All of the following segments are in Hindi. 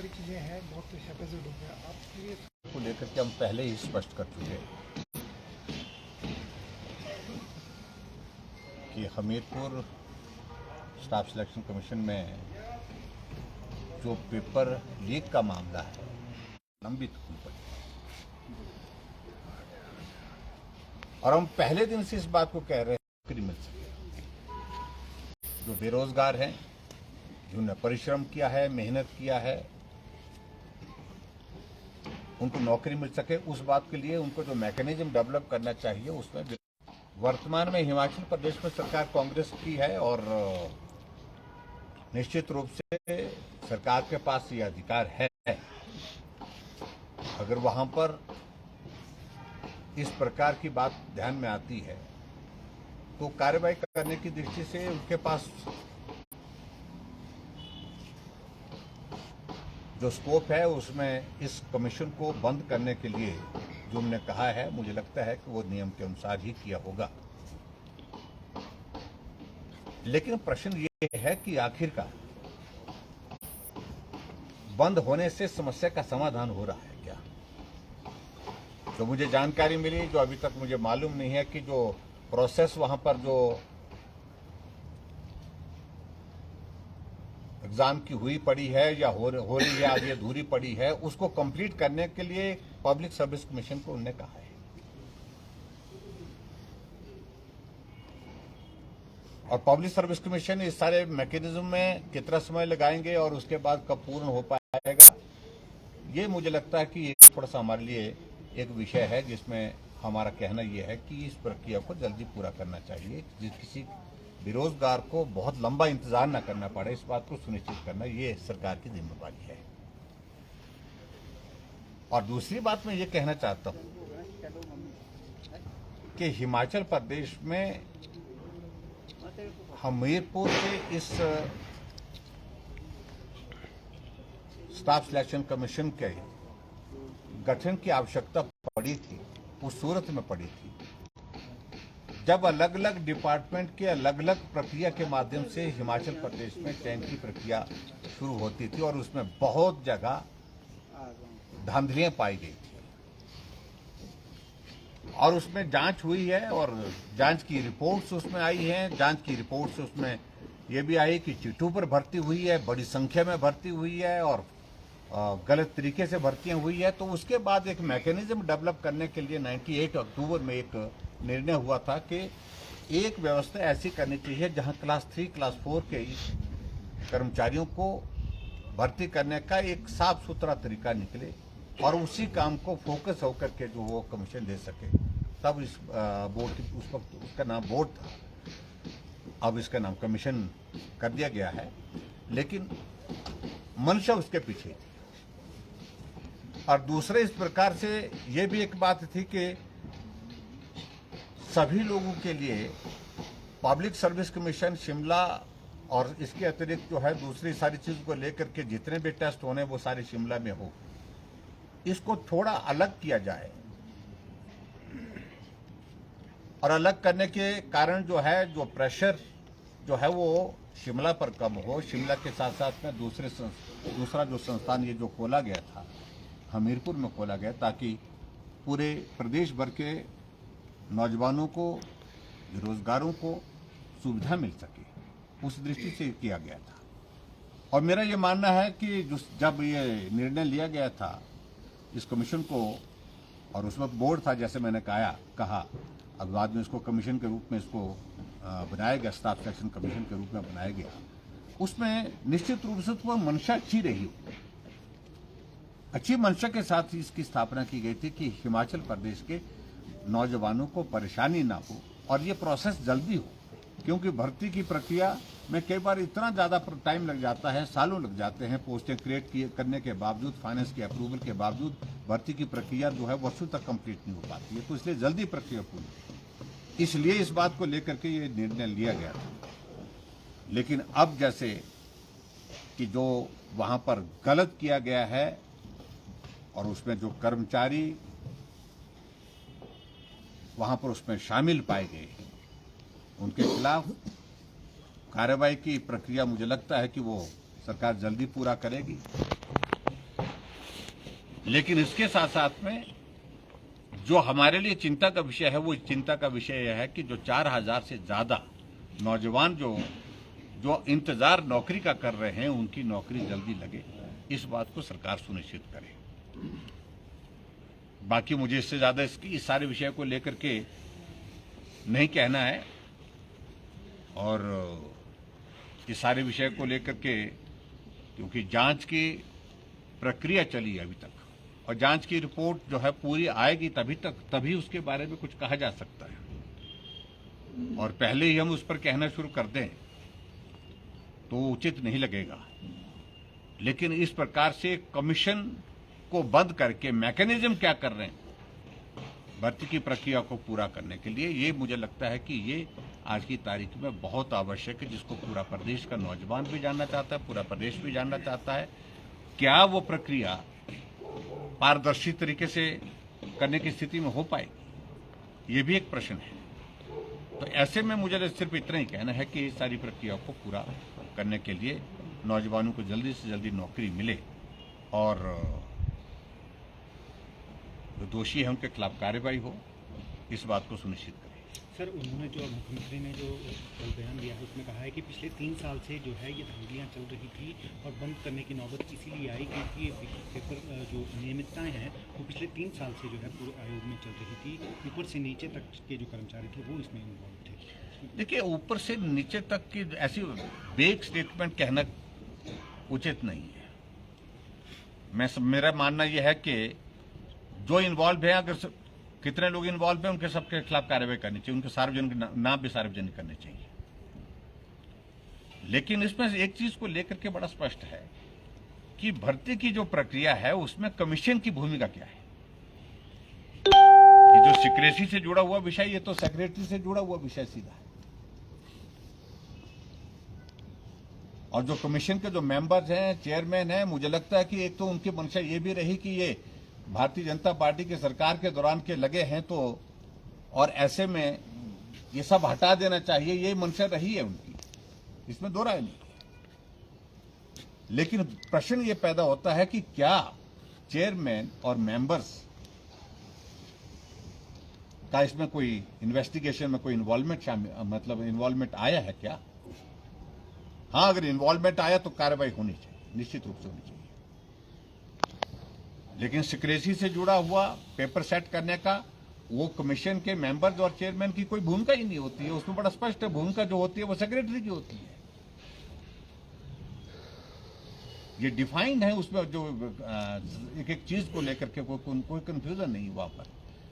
सारी चीज़ें हैं, बहुत हैपेजेड हो गया आपके लिए को लेकर के हम पहले ही स्पष्ट कर चुके हैं कि हमीरपुर स्टाफ सिलेक्शन कमीशन में जो पेपर लीक का मामला है लंबित हो पड़ी और हम पहले दिन से इस बात को कह रहे हैं कि मिल सके। जो बेरोजगार हैं, जिन्होंने परिश्रम किया है, मेहनत किया है, उनको नौकरी मिल सके, उस बात के लिए उनको जो मैकेनिज्म डेवलप करना चाहिए उसमें वर्तमान में हिमाचल प्रदेश में सरकार कांग्रेस की है और निश्चित रूप से सरकार के पास ये अधिकार है। अगर वहां पर इस प्रकार की बात ध्यान में आती है तो कार्रवाई करने की दृष्टि से उनके पास जो स्कोप है उसमें इस कमीशन को बंद करने के लिए जो हमने कहा है, मुझे लगता है कि वो नियम के अनुसार ही किया होगा। लेकिन प्रश्न ये है कि आखिरकार बंद होने से समस्या का समाधान हो रहा है क्या? जो मुझे जानकारी मिली, जो अभी तक मुझे मालूम नहीं है कि जो प्रोसेस वहां पर जो एग्जाम की हुई पड़ी है या हो रही है, आगे अधूरी पड़ी है, उसको कंप्लीट करने के लिए पब्लिक सर्विस कमीशन को उन्होंने कहा है। और पब्लिक सर्विस कमीशन इस सारे मैकेनिज्म में कितना समय लगाएंगे और उसके बाद कब पूर्ण हो पाएगा, ये मुझे लगता है कि ये थोड़ा सा हमारे लिए एक विषय है जिसमें हमारा कहना यह है कि इस प्रक्रिया को जल्दी पूरा करना चाहिए। किसी बेरोजगार को बहुत लंबा इंतजार न करना पड़े, इस बात को सुनिश्चित करना ये सरकार की जिम्मेदारी है। और दूसरी बात मैं ये कहना चाहता हूं कि हिमाचल प्रदेश में हमीरपुर के इस स्टाफ सिलेक्शन कमीशन के गठन की आवश्यकता पड़ी थी, उस सूरत में पड़ी थी जब अलग अलग डिपार्टमेंट के अलग अलग प्रक्रिया के माध्यम से हिमाचल प्रदेश में चयन की प्रक्रिया शुरू होती थी और उसमें बहुत जगह धांधलियां पाई गई थी और उसमें जांच हुई है और जांच की रिपोर्ट्स उसमें आई हैं। जांच की रिपोर्ट्स उसमें ये भी आई कि चिट्ठों पर भर्ती हुई है, बड़ी संख्या में भर्ती हुई है और गलत तरीके से भर्तियां हुई है। तो उसके बाद एक मैकेनिज्म डेवलप करने के लिए 98 अक्टूबर में एक निर्णय हुआ था कि एक व्यवस्था ऐसी करनी चाहिए जहां क्लास 3, क्लास 4 के कर्मचारियों को भर्ती करने का एक साफ सुथरा तरीका निकले और उसी काम को फोकस होकर के जो वो कमीशन दे सके। तब इस बोर्ड, उस वक्त उसका नाम बोर्ड था, अब इसका नाम कमीशन कर दिया गया है, लेकिन मंशा उसके पीछे थी। और दूसरे इस प्रकार से ये भी एक बात थी कि सभी लोगों के लिए पब्लिक सर्विस कमीशन शिमला और इसके अतिरिक्त जो है दूसरी सारी चीज को लेकर के जितने भी टेस्ट होने वो सारे शिमला में हो, इसको थोड़ा अलग किया जाए। और अलग करने के कारण जो है, जो प्रेशर जो है वो शिमला पर कम हो। शिमला के साथ साथ में दूसरा जो संस्थान ये जो खोला गया था हमीरपुर में खोला गया, ताकि पूरे प्रदेश भर के नौजवानों को, बेरोजगारों को सुविधा मिल सके, उस दृष्टि से किया गया था। और मेरा ये मानना है कि जब ये निर्णय लिया गया था इस कमीशन को, और उस वक्त बोर्ड था जैसे मैंने कहा, अब बाद में इसको कमीशन के रूप में इसको बनाया गया, स्टाफ सिलेक्शन कमीशन के रूप में बनाया गया, उसमें निश्चित रूप से तो मंशा अच्छी रही, अच्छी मंशा के साथ इसकी स्थापना की गई थी कि हिमाचल प्रदेश के नौजवानों को परेशानी ना हो और ये प्रोसेस जल्दी हो, क्योंकि भर्ती की प्रक्रिया में कई बार इतना ज़्यादा टाइम लग जाता है, सालों लग जाते हैं। पोस्टें क्रिएट करने के बावजूद, फाइनेंस के अप्रूवल के बावजूद भर्ती की प्रक्रिया जो है वर्षों तक कंप्लीट नहीं हो पाती है। तो इसलिए जल्दी प्रक्रिया पूरी, इसलिए इस बात को लेकर के ये निर्णय लिया गया था। लेकिन अब जैसे कि जो वहाँ पर गलत किया गया है और उसमें जो कर्मचारी वहाँ पर उसमें शामिल पाए गए, उनके खिलाफ कार्रवाई की प्रक्रिया मुझे लगता है कि वो सरकार जल्दी पूरा करेगी। लेकिन इसके साथ साथ में जो हमारे लिए चिंता का विषय है, वो चिंता का विषय यह है कि जो 4000 से ज्यादा नौजवान जो इंतजार नौकरी का कर रहे हैं, उनकी नौकरी जल्दी लगे, इस बात को सरकार सुनिश्चित करे। बाकी मुझे इससे ज्यादा इस सारे विषय को लेकर के नहीं कहना है, और इस सारे विषय को लेकर के क्योंकि जांच की प्रक्रिया चली है अभी तक, और जांच की रिपोर्ट जो है पूरी आएगी तभी उसके बारे में कुछ कहा जा सकता है। और पहले ही हम उस पर कहना शुरू कर दें तो उचित नहीं लगेगा। लेकिन इस प्रकार से कमीशन को बंद करके मैकेनिज्म क्या कर रहे हैं भर्ती की प्रक्रिया को पूरा करने के लिए, ये मुझे लगता है कि ये आज की तारीख में बहुत आवश्यक है, जिसको पूरा प्रदेश का नौजवान भी जानना चाहता है, पूरा प्रदेश भी जानना चाहता है। क्या वो प्रक्रिया पारदर्शी तरीके से करने की स्थिति में हो पाएगी, ये भी एक प्रश्न है। तो ऐसे में मुझे सिर्फ इतना ही कहना है कि इस सारी प्रक्रिया को पूरा करने के लिए नौजवानों को जल्दी से जल्दी नौकरी मिले, और जो दोषी है उनके खिलाफ कार्रवाई हो, इस बात को सुनिश्चित करें। सर, उन्होंने जो मुख्यमंत्री ने जो कल बयान दिया है उसमें कहा है कि पिछले 3 साल से जो है ये धांधलियाँ चल रही थी और बंद करने की नौबत इसीलिए आई क्योंकि ये पेपर जो नियमितताएं हैं वो पिछले 3 साल से जो है पूरे आयोग में चल रही थी। ऊपर से नीचे तक के जो कर्मचारी थे वो इसमें इन्वॉल्व थे। देखिए, ऊपर से नीचे तक की ऐसी वेग स्टेटमेंट कहना उचित नहीं है। मेरा मानना यह है कि जो इन्वॉल्व है, अगर कितने लोग इन्वॉल्व हैं, उनके सबके खिलाफ कार्रवाई करनी चाहिए, उनके सार्वजनिक नाम भी सार्वजनिक करने चाहिए। लेकिन इसमें एक चीज को लेकर के बड़ा स्पष्ट है कि भर्ती की जो प्रक्रिया है उसमें कमीशन की भूमिका क्या है। ये जो सिक्रेसी से जुड़ा हुआ विषय, ये तो सेक्रेटरी से जुड़ा हुआ विषय सीधा है। और जो कमीशन के जो मेंबर्स हैं, चेयरमैन हैं, मुझे लगता है कि एक तो उनकी मंशा ये भी रही कि ये भारतीय जनता पार्टी के सरकार के दौरान के लगे हैं, तो और ऐसे में ये सब हटा देना चाहिए, ये मंशा रही है उनकी, इसमें दो राय नहीं। लेकिन प्रश्न ये पैदा होता है कि क्या चेयरमैन और मेंबर्स का इसमें कोई इन्वेस्टिगेशन में कोई इन्वॉल्वमेंट मतलब इन्वॉल्वमेंट आया है क्या? हाँ, अगर इन्वॉल्वमेंट आया तो कार्रवाई होनी चाहिए, निश्चित रूप से होनी चाहिए। लेकिन सिक्रेसी से जुड़ा हुआ पेपर सेट करने का वो कमीशन के मेंबर्स और चेयरमैन की कोई भूमिका ही नहीं होती है। उसमें बड़ा स्पष्ट है, भूमिका जो होती है वो सेक्रेटरी की होती है। ये डिफाइंड है उसमें, जो एक एक चीज को लेकर के कोई कंफ्यूजन नहीं वहां पर।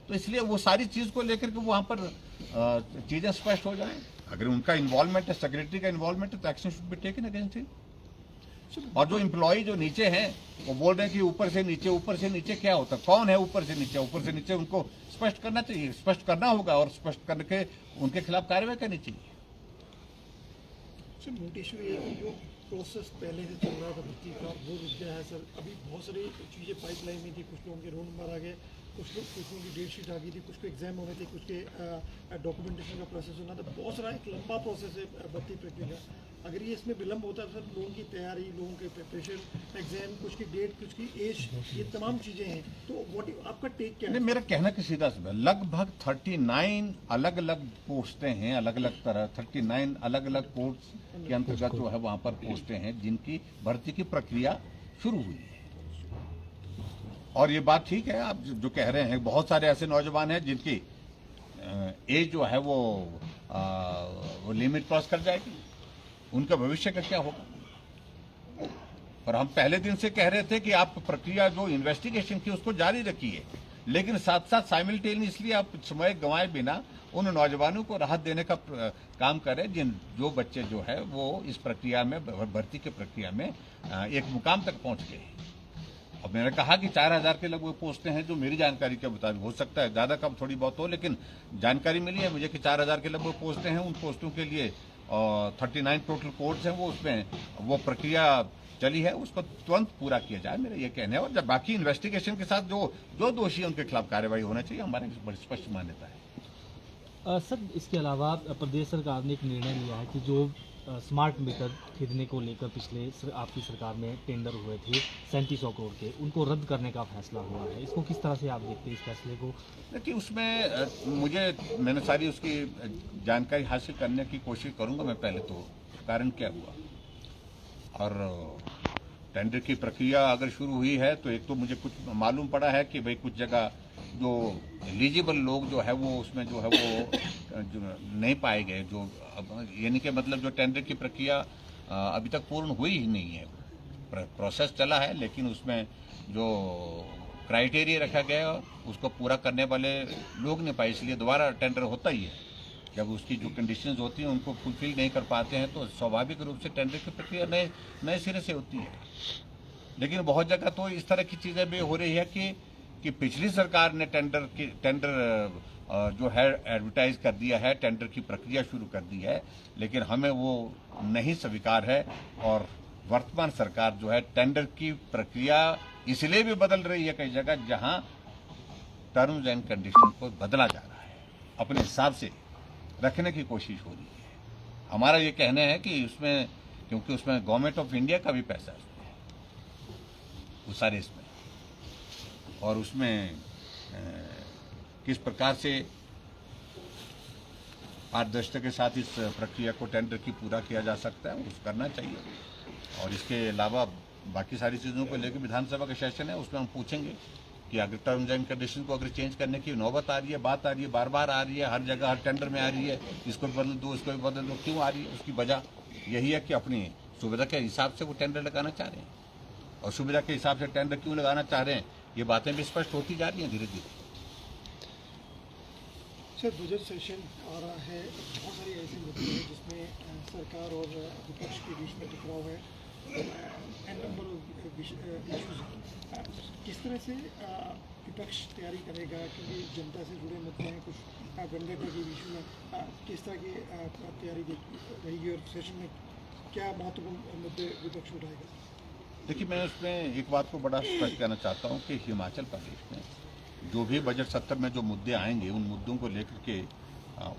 तो इसलिए वो सारी चीज को लेकर के वहां पर चीजें स्पष्ट हो जाएं। अगर उनका इन्वॉल्वमेंट है, सेक्रेटरी का इन्वॉल्वमेंट है, तो action should be taken against him. और जो एम्प्लॉय जो नीचे हैं वो बोल रहे हैं कि ऊपर से नीचे क्या होता है, कौन है ऊपर से नीचे उनको स्पष्ट करना चाहिए, स्पष्ट करना होगा, और स्पष्ट करके उनके खिलाफ कार्रवाई करनी चाहिए। सर, मोटी इशू ये है कि जो प्रोसेस पहले से चल रहा था भर्ती का वो रुक गया है सर। अभी बहुत सारी चीज़ें पाइपलाइन में थी, कुछ लोगों के रोल नंबर आ गए, कुछ लोगों की डेट शीट आ गई थी, कुछ को एग्जाम होने थे, कुछ के डॉक्यूमेंटेशन का प्रोसेस होना था। बहुत सारा एक लंबा प्रोसेस है भर्ती प्रक्रिया का। अगर ये इसमें विलम्ब होता है सर, लोगों की तैयारी, लोगों के प्रिपरेशन, एग्जाम, कुछ की डेट, कुछ की एज, ये तमाम चीज़ें हैं। तो आपका टेक क्या है? मेरा कहना कि सीधा सा लगभग 39 अलग अलग पोस्टें हैं, अलग अलग तरह 39 अलग अलग कोर्स के अंतर्गत जो है वहां पर पोस्टें हैं जिनकी भर्ती की प्रक्रिया शुरू हुई है। और ये बात ठीक है, आप जो कह रहे हैं, बहुत सारे ऐसे नौजवान हैं जिनकी एज जो है वो लिमिट क्रॉस कर जाएगी, उनका भविष्य का क्या होगा। और हम पहले दिन से कह रहे थे कि आप प्रक्रिया जो इन्वेस्टिगेशन की उसको जारी रखिए, लेकिन साथ साथ साइमल्टेनियसली आप समय गंवाए बिना उन नौजवानों को राहत देने का काम करें जो बच्चे जो है वो इस प्रक्रिया में, भर्ती की प्रक्रिया में एक मुकाम तक पहुंच गए। और मैंने कहा कि 4000 के लगभग पोस्टें हैं, जो मेरी जानकारी के मुताबिक, हो सकता है ज्यादा कम थोड़ी बहुत हो, लेकिन जानकारी मिली है मुझे कि 4000 के लगभग पोस्टें हैं। उन पोस्टों के लिए 39 टोटल कोर्स हैं, वो उसमें वो प्रक्रिया चली है, उसको तुरंत पूरा किया जाए, मेरा ये कहना है। और जब बाकी इन्वेस्टिगेशन के साथ जो दोषी है उनके खिलाफ कार्रवाई होना चाहिए, हमारे बड़ी स्पष्ट मान्यता है। सर, इसके अलावा प्रदेश सरकार ने एक निर्णय लिया है कि जो स्मार्ट मीटर खरीदने को लेकर आपकी सरकार में टेंडर हुए थे 3700 करोड़ के, उनको रद्द करने का फैसला हुआ है। इसको किस तरह से आप देखते हैं, इस फैसले को? देखिए, उसमें मैंने सारी उसकी जानकारी हासिल करने की कोशिश करूंगा। मैं पहले तो कारण क्या हुआ और टेंडर की प्रक्रिया अगर शुरू हुई है तो एक तो मुझे कुछ मालूम पड़ा है कि भाई कुछ जगह जो एलिजिबल लोग जो है वो उसमें जो है वो जो नहीं पाए गए, जो यानी कि मतलब जो टेंडर की प्रक्रिया अभी तक पूर्ण हुई ही नहीं है। प्रोसेस चला है लेकिन उसमें जो क्राइटेरिया रखा गया उसको पूरा करने वाले लोग नहीं पाए, इसलिए दोबारा टेंडर होता ही है। जब उसकी जो कंडीशंस होती हैं उनको फुलफिल नहीं कर पाते हैं तो स्वाभाविक रूप से टेंडर की प्रक्रिया नए सिरे से होती है। लेकिन बहुत जगह तो इस तरह की चीज़ें भी हो रही है कि पिछली सरकार ने टेंडर जो है एडवर्टाइज कर दिया है, टेंडर की प्रक्रिया शुरू कर दी है, लेकिन हमें वो नहीं स्वीकार है। और वर्तमान सरकार जो है टेंडर की प्रक्रिया इसलिए भी बदल रही है कई जगह जहां टर्म्स एंड कंडीशन को बदला जा रहा है, अपने हिसाब से रखने की कोशिश हो रही है। हमारा ये कहना है कि उसमें, क्योंकि उसमें गवर्नमेंट ऑफ इंडिया का भी पैसा है उस सारे इसमें, और उसमें किस प्रकार से पारदर्शिता के साथ इस प्रक्रिया को टेंडर की पूरा किया जा सकता है उस करना चाहिए। और इसके अलावा बाकी सारी चीज़ों को लेकर विधानसभा का सेशन है, उसमें हम पूछेंगे कि अगर टर्म्स एंड कंडीशन को अगर चेंज करने की नौबत आ रही है, बात आ रही है, बार बार आ रही है, हर जगह हर टेंडर में आ रही है, इसको भी बदल दो, इसको भी बदल दो, क्यों आ रही है? उसकी वजह यही है कि अपनी सुविधा के हिसाब से वो टेंडर लगाना चाह रहे हैं। और सुविधा के हिसाब से टेंडर क्यों लगाना चाह रहे हैं, ये बातें भी स्पष्ट होती जा रही हैं धीरे धीरे। सर, बजट सेशन आ रहा है, बहुत सारी ऐसे मुद्दे हैं जिसमें सरकार और विपक्ष के बीच में टकराव है, एंड नंबर ऑफ इश्यूज। किस तरह से विपक्ष तैयारी करेगा, क्योंकि जनता से जुड़े मुद्दे हैं, कुछ गंभीरता के इशू हैं, किस तरह की तैयारी रहेगी और सेशन में क्या महत्वपूर्ण मुद्दे विपक्ष उठाएगा? देखिए, मैं उसमें एक बात को बड़ा स्पष्ट कहना चाहता हूँ कि हिमाचल प्रदेश में जो भी बजट सत्र में जो मुद्दे आएंगे उन मुद्दों को लेकर के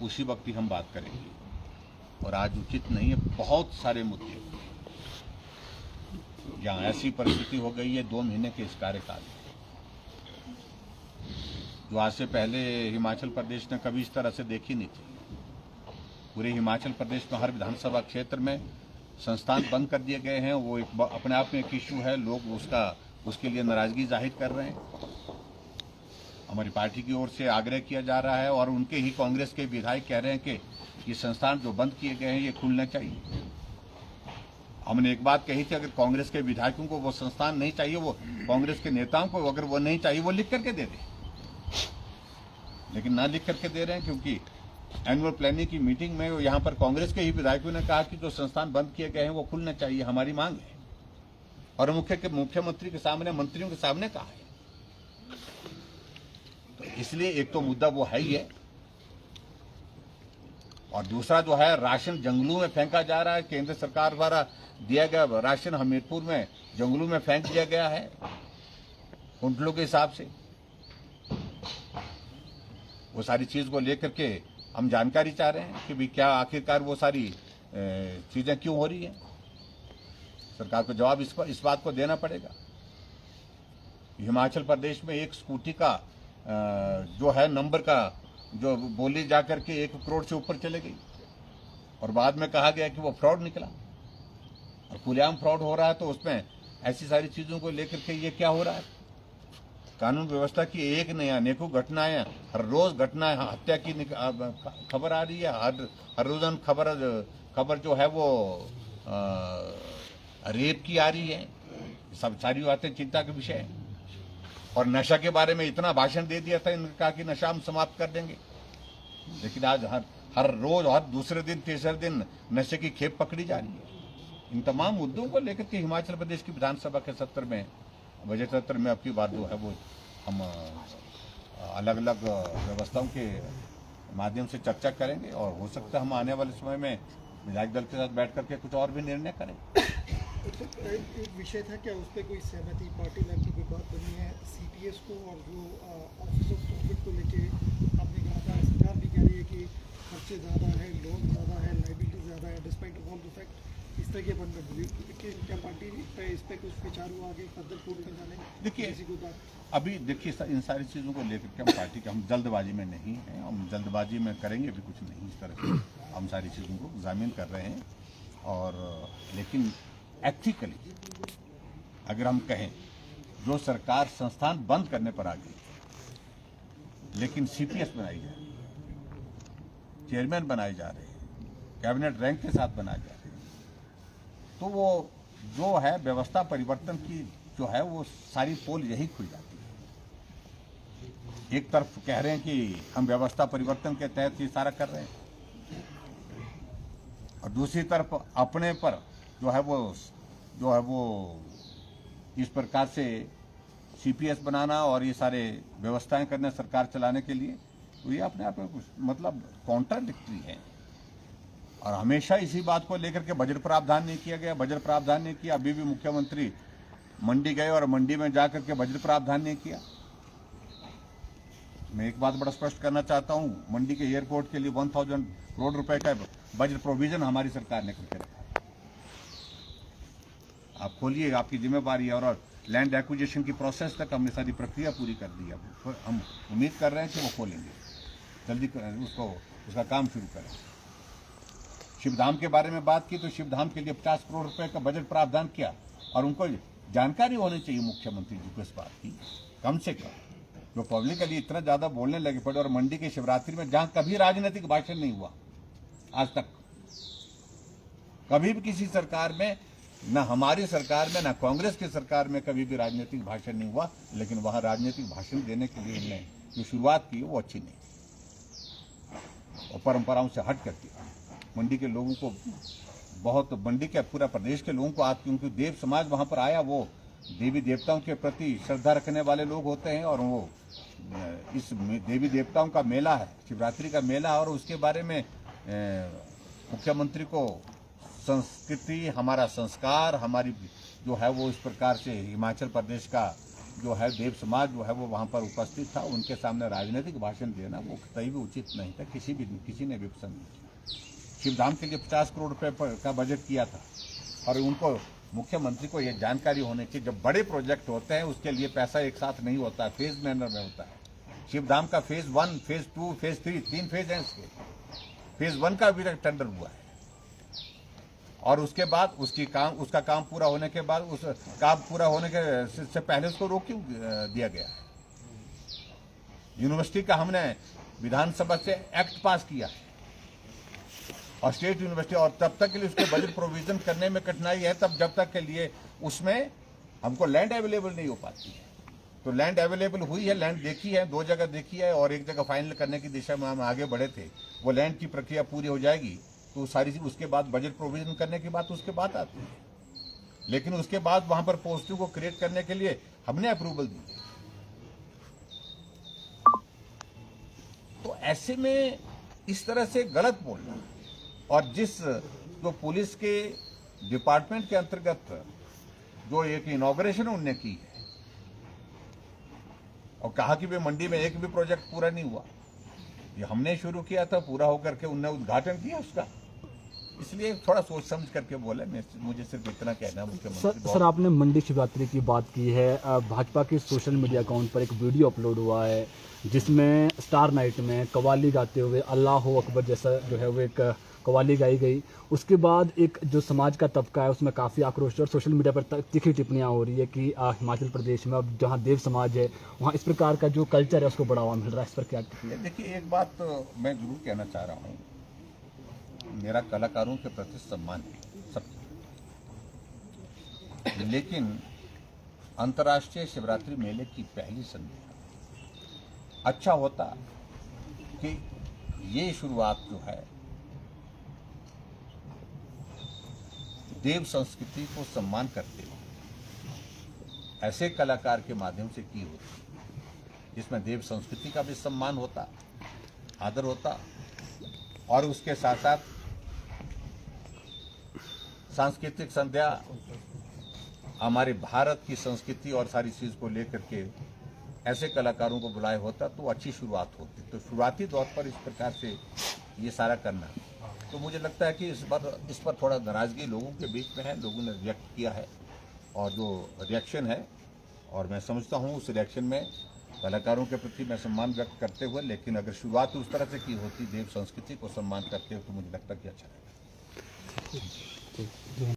उसी वक्त ही हम बात करेंगे। और आज उचित नहीं है, बहुत सारे मुद्दे जहाँ ऐसी परिस्थिति हो गई है 2 महीने के इस कार्यकाल में, जो आज से पहले हिमाचल प्रदेश ने कभी इस तरह से देखी नहीं थी। पूरे हिमाचल प्रदेश में हर विधानसभा क्षेत्र में संस्थान बंद कर दिए गए हैं। वो एक अपने आप में एक इशू है, लोग उसके लिए नाराजगी जाहिर कर रहे हैं। हमारी पार्टी की ओर से आग्रह किया जा रहा है और उनके ही कांग्रेस के विधायक कह रहे हैं कि ये संस्थान जो बंद किए गए हैं ये खुलना चाहिए। हमने एक बात कही थी, अगर कांग्रेस के विधायकों को वो संस्थान नहीं चाहिए, वो कांग्रेस के नेताओं को अगर वो नहीं चाहिए वो लिख करके दे दें, लेकिन ना लिख करके दे रहे हैं। क्योंकि एनुअल प्लानिंग की मीटिंग में यहाँ पर कांग्रेस के ही विधायकों ने कहा कि जो संस्थान बंद किए गए हैं वो खुलना चाहिए, हमारी मांग है। और मुख्यमंत्री के सामने, मंत्रियों के सामने कहा है। तो इसलिए एक तो मुद्दा वो है ही है, और दूसरा जो है राशन जंगलों में फेंका जा रहा है। केंद्र सरकार द्वारा दिया गया राशन हमीरपुर में जंगलों में फेंक दिया गया है कुंटलों के हिसाब से। वो सारी चीज को लेकर के हम जानकारी चाह रहे हैं कि भाई क्या आखिरकार वो सारी चीजें क्यों हो रही हैं। सरकार को जवाब इस बात को देना पड़ेगा। हिमाचल प्रदेश में एक स्कूटी का जो है नंबर का जो बोली जाकर के 1 करोड़ से ऊपर चले गई, और बाद में कहा गया कि वो फ्रॉड निकला, और खुलेआम फ्रॉड हो रहा है। तो उसमें ऐसी सारी चीजों को लेकर के ये क्या हो रहा है। कानून व्यवस्था की एक नहीं अनेकों घटनाएं, हर रोज घटनाएं, हत्या की खबर आ रही है, हर रोजाना खबर जो है वो रेप की आ रही है। सब सारी बातें चिंता के विषय है। और नशा के बारे में इतना भाषण दे दिया था, इन्होंने कहा कि नशा हम समाप्त कर देंगे, लेकिन आज हर रोज, हर दूसरे दिन, तीसरे दिन नशे की खेप पकड़ी जा रही है। इन तमाम मुद्दों को लेकर के हिमाचल प्रदेश की विधानसभा के सत्र में, बजट सत्र में अब की बार जो है वो हम अलग अलग व्यवस्थाओं के माध्यम से चर्चा करेंगे, और हो सकता है हम आने वाले समय में विधायक दल के साथ बैठ करके कुछ और भी निर्णय करें। एक विषय था, क्या उस पर कोई सहमति पार्टी लेवल की कोई बात बनी है? CPS को और जो ऑफिस ऑफ प्रॉफिट को लेके आपने कहा था, सरकार भी कह रही है कि खर्चे ज़्यादा है, लोन ज़्यादा है, लाइबिलिटी ज़्यादा है, despite of all the fact किस तरह के बन रही है क्या पार्टी पे इस पे कुछ विचार हुआ आगे फर्दर कोर्ट में जाने? देखिए, किसी को बात अभी देखिए इन सारी चीज़ों को लेकर के हम पार्टी के हम जल्दबाजी में नहीं हैं, हम जल्दबाजी में करेंगे भी कुछ नहीं। इस तरह से हम सारी चीज़ों को एग्जामिन कर रहे हैं और लेकिन एथिकली अगर हम कहें, जो सरकार संस्थान बंद करने पर आ गई लेकिन सीपीएस बनाई जा रही है, चेयरमैन बनाए जा रहे हैं, कैबिनेट रैंक के साथ बनाए जा रहे हैं, तो वो जो है व्यवस्था परिवर्तन की जो है वो सारी पोल यही खुल जाती है। एक तरफ कह रहे हैं कि हम व्यवस्था परिवर्तन के तहत ये सारा कर रहे हैं और दूसरी तरफ अपने पर जो है वो इस प्रकार से सीपीएस बनाना और ये सारे व्यवस्थाएं करना सरकार चलाने के लिए, तो ये अपने आप में कुछ मतलब कॉन्ट्राडिक्टरी है। और हमेशा इसी बात को लेकर के बजट प्रावधान नहीं किया गया, बजट प्रावधान नहीं किया। अभी भी मुख्यमंत्री मंडी गए और मंडी में जाकर के बजट प्रावधान नहीं किया। मैं एक बात बड़ा स्पष्ट करना चाहता हूं, मंडी के एयरपोर्ट के लिए 1000 करोड़ रुपए का बजट प्रोविजन हमारी सरकार ने करके रखा है। आप खोलिए, आपकी जिम्मेवारी है। और लैंड एक्विजिशन की प्रोसेस तक हमने सारी प्रक्रिया पूरी कर दी है। हम उम्मीद कर रहे हैं कि वो खोलेंगे, जल्दी उसका काम शुरू करें। शिवधाम के बारे में बात की तो शिवधाम के लिए 50 करोड़ रुपए का बजट प्रावधान किया और उनको जानकारी होनी चाहिए मुख्यमंत्री जी को इस बात की, कम से कम। जो पब्लिकली इतना ज्यादा बोलने लगे पड़े और मंडी के शिवरात्रि में जहां कभी राजनीतिक भाषण नहीं हुआ आज तक, कभी भी किसी सरकार में, न हमारी सरकार में न कांग्रेस की सरकार में कभी भी राजनीतिक भाषण नहीं हुआ, लेकिन वहां राजनीतिक भाषण देने के लिए उन्होंने जो शुरुआत की वो अच्छी नहीं और परंपराओं से हट करती। मंडी के लोगों को बहुत, मंडी के पूरा प्रदेश के लोगों को आज, क्योंकि देव समाज वहां पर आया, वो देवी देवताओं के प्रति श्रद्धा रखने वाले लोग होते हैं और वो इस देवी देवताओं का मेला है, शिवरात्रि का मेला, और उसके बारे में मुख्यमंत्री को संस्कृति, हमारा संस्कार, हमारी जो है वो इस प्रकार से हिमाचल प्रदेश का जो है देव समाज जो है वो वहाँ पर उपस्थित था, उनके सामने राजनीतिक भाषण देना वो कहीं भी उचित नहीं था, किसी ने भी पसंद नहीं किया। शिवधाम के लिए 50 करोड़ रुपए का बजट किया था और उनको, मुख्यमंत्री को ये जानकारी होनी चाहिए, जब बड़े प्रोजेक्ट होते हैं उसके लिए पैसा एक साथ नहीं होता है, फेज मैनर में होता है। शिवधाम का फेज 1, फेज 2, फेज 3, 3 फेज हैं इसके। फेज 1 का अभी तक टेंडर हुआ है और उसके बाद उसका काम पूरा होने के बाद, उस काम पूरा होने के से पहले उसको रोक क्यों दिया गया है? यूनिवर्सिटी का हमने विधानसभा से एक्ट पास किया और स्टेट यूनिवर्सिटी, और तब तक के लिए उसके बजट प्रोविजन करने में कठिनाई है, तब जब तक के लिए उसमें हमको लैंड अवेलेबल नहीं हो पाती है। तो लैंड अवेलेबल हुई है, लैंड देखी है, 2 जगह देखी है और एक जगह फाइनल करने की दिशा में हम आगे बढ़े थे। वो लैंड की प्रक्रिया पूरी हो जाएगी तो सारी चीज, उसके बाद बजट प्रोविजन करने की बात उसके बाद आती है, लेकिन उसके बाद वहां पर पोस्टिंग को क्रिएट करने के लिए हमने अप्रूवल दी। तो ऐसे में इस तरह से गलत बोलना, और जो पुलिस के डिपार्टमेंट के अंतर्गत जो एक इनॉग्रेशन उनने की है और कहा कि वे मंडी में एक भी प्रोजेक्ट पूरा नहीं हुआ, ये हमने शुरू किया था, पूरा होकर के उनने उद्घाटन किया उसका, इसलिए थोड़ा सोच समझ करके बोला। मुझे सिर्फ इतना कहना है मुख्यमंत्री। सर, आपने मंडी शिवरात्रि की बात की है। भाजपा के सोशल मीडिया अकाउंट पर एक वीडियो अपलोड हुआ है जिसमें स्टार नाइट में कव्वाली गाते हुए अल्लाह अकबर जैसा जो है वो एक कव्वाली गाई गई। उसके बाद एक जो समाज का तबका है उसमें काफ़ी आक्रोश और सोशल मीडिया पर तीखी टिप्पणियां हो रही है कि हिमाचल प्रदेश में अब जहां देव समाज है वहां इस प्रकार का जो कल्चर है उसको बढ़ावा मिल रहा है। इस पर क्या? देखिए, एक बात तो मैं जरूर कहना चाह रहा हूँ, मेरा कलाकारों के प्रति सम्मान है सबको, लेकिन अंतर्राष्ट्रीय शिवरात्रि मेले की पहली संध्या अच्छा होता कि ये शुरुआत जो है देव संस्कृति को सम्मान करते हुए ऐसे कलाकार के माध्यम से की होती, जिसमें देव संस्कृति का भी सम्मान होता, आदर होता, और उसके साथ साथ सांस्कृतिक संध्या हमारे भारत की संस्कृति और सारी चीज को लेकर के ऐसे कलाकारों को बुलाया होता तो अच्छी शुरुआत होती। तो शुरुआती दौर पर इस प्रकार से ये सारा करना तो मुझे लगता है कि इस पर थोड़ा नाराज़गी लोगों के बीच में है, लोगों ने रिएक्ट किया है और जो रिएक्शन है, और मैं समझता हूँ उस रिएक्शन में कलाकारों के प्रति मैं सम्मान व्यक्त करते हुए, लेकिन अगर शुरुआत उस तरह से की होती देव संस्कृति को सम्मान करते हुए तो मुझे लगता कि अच्छा रहेगा।